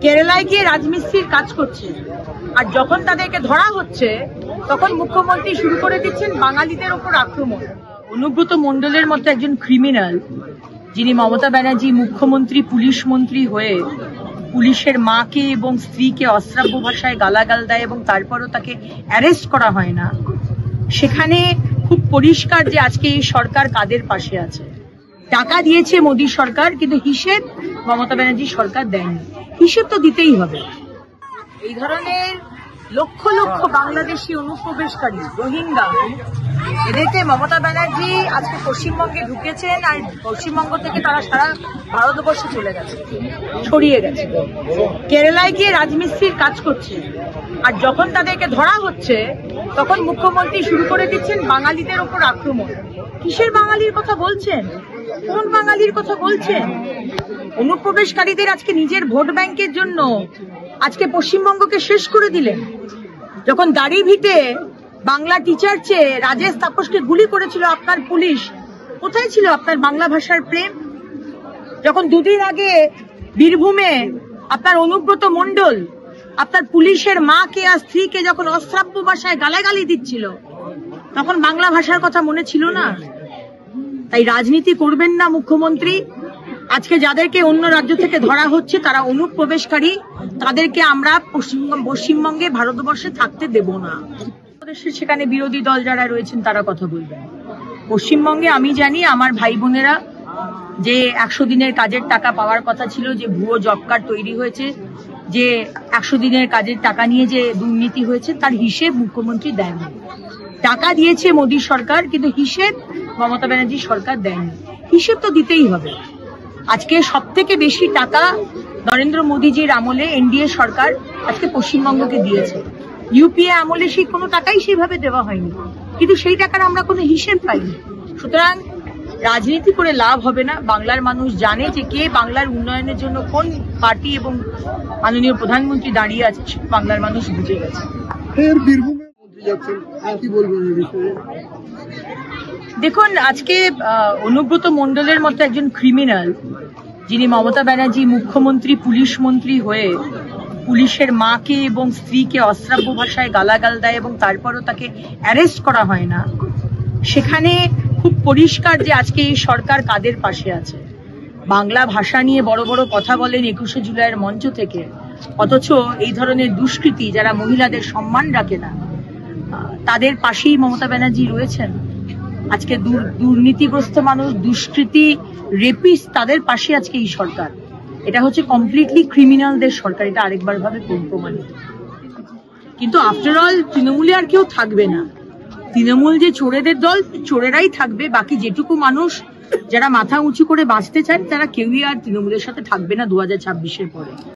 কেরালায় গিয়ে রাজমিস্ত্রির কাজ করছে, আর যখন তাদেরকে ধরা হচ্ছে তখন মুখ্যমন্ত্রী শুরু করে দিচ্ছেন বাঙালিদের ওপর আক্রমণ। অনুব্রত মণ্ডলের মতো একজন ক্রিমিনাল, যিনি মমতা ব্যানার্জি মুখ্যমন্ত্রী পুলিশ মন্ত্রী হয়ে পুলিশের মাকে এবং স্ত্রীকে অশ্রাব্য ভাষায় গালাগাল দেয় এবং তারপরও তাকে অ্যারেস্ট করা হয় না, সেখানে খুব পরিষ্কার যে আজকে এই সরকার কাদের পাশে আছে। টাকা দিয়েছে মোদী সরকার, কিন্তু হিসেব মমতা ব্যানার্জি সরকার দেয়নি। হিসেব তো দিতেই হবে। এই ধরনের লক্ষ লক্ষ বাংলাদেশি অনুপ্রবেশকারী রোহিঙ্গা, এদেরকে মমতা ব্যানার্জি আজকে পশ্চিমবঙ্গে ঢুকেছেন, আর পশ্চিমবঙ্গ থেকে তারা সারা ভারতবর্ষে চলে গেছে, ছড়িয়ে গেছে। কেরালায় গিয়ে রাজমিস্ত্রির কাজ করছে, আর যখন তাদেরকে ধরা হচ্ছে তখন মুখ্যমন্ত্রী শুরু করে দিচ্ছেন বাঙালিদের ওপর আক্রমণ। কিসের বাঙালির কথা বলছেন? কোন বাঙালির কথা বলছেন? অনুপ্রবেশকারীদের আজকে নিজের ভোট ব্যাংকের জন্য আজকে পশ্চিমবঙ্গকে শেষ করে দিলেন। যখন দাড়ি ভিটে বাংলা টিচার চেয়ে রাজেশ তাপসকে গুলি করেছিল আপনার পুলিশ, কোথায় ছিল আপনার বাংলা ভাষার প্রেম? যখন দুদিন আগে বীরভূমে আপনার অনুব্রত মণ্ডল আপনার পুলিশের মাকে আর স্ত্রীকে যখন অশ্রাব্য ভাষায় গালাগালি দিচ্ছিল, তখন বাংলা ভাষার কথা মনে ছিল না? তাই রাজনীতি করবেন না মুখ্যমন্ত্রী। আজকে যাদেরকে অন্য রাজ্য থেকে ধরা হচ্ছে তারা অনুপ্রবেশকারী, তাদেরকে আমরা পশ্চিমবঙ্গে ভারতবর্ষে থাকতে দেব না। সেখানে বিরোধী দল যারা রয়েছেন তারা কথা বলবেন। পশ্চিমবঙ্গে আমি জানি আমার ভাই বোনেরা যে 100 দিনের কাজের টাকা পাওয়ার কথা ছিল, যে ভুয়ো জব কার্ড তৈরি হয়েছে, যে 100 দিনের কাজের টাকা নিয়ে যে দুর্নীতি হয়েছে, তার হিসেব মুখ্যমন্ত্রী দেননি। টাকা দিয়েছে মোদী সরকার, কিন্তু হিসেব মমতা ব্যানার্জি সরকার দেয়নি। হিসেব তো দিতেই হবে। আজকে সব থেকে বেশি টাকা নরেন্দ্র মোদীজির আমলে এনডিএ সরকার আজকে পশ্চিমবঙ্গকে দিয়েছে। ইউপিএ আমলে সেই কোনো টাকাই সেভাবে দেওয়া হয়নি, কিন্তু সেই টাকার আমরা কোনো হিসেব পাইনি। সুতরাং রাজনীতি করে লাভ হবে না। বাংলার মানুষ জানে যে কে বাংলার উন্নয়নের জন্য কোন পার্টি এবং মাননীয় প্রধানমন্ত্রী দাঁড়িয়ে আছে, বাংলার মানুষ বুঝে গেছে। দেখুন, আজকে অনুব্রত মণ্ডলের মতো একজন ক্রিমিনাল, যিনি মমতা ব্যানার্জি মুখ্যমন্ত্রী পুলিশ মন্ত্রী হয়ে পুলিশের মাকে এবং স্ত্রীকে অশ্রাব্য ভাষায় গালাগাল দেয় এবং তারপরও তাকে অ্যারেস্ট করা হয় না, সেখানে খুব পরিষ্কার যে আজকে এই সরকার কাদের পাশে আছে। বাংলা ভাষা নিয়ে বড় বড় কথা বলেন 21শে জুলাইয়ের মঞ্চ থেকে, অথচ এই ধরনের দুষ্কৃতী যারা মহিলাদের সম্মান রাখে না, তাদের পাশেই মমতা ব্যানার্জি রয়েছেন। আজকে দুর্নীতিগ্রস্ত মানুষ, দুষ্কৃতী, রেপিস্ট, তাদের পাশে আজকে এই সরকার। এটা হচ্ছে কমপ্লিটলি ক্রিমিনালদের সরকার, এটা আরেকবার ভাবে প্রমাণিত। কিন্তু আফটার অল তৃণমূলে আর কেউ থাকবে না। তৃণমূল যে চোরেদের দল, চোরেরাই থাকবে। বাকি যেটুকু মানুষ যারা মাথা উঁচু করে বাঁচতে চান, তারা কেউই আর তৃণমূলের সাথে থাকবে না 2026-এর পরে।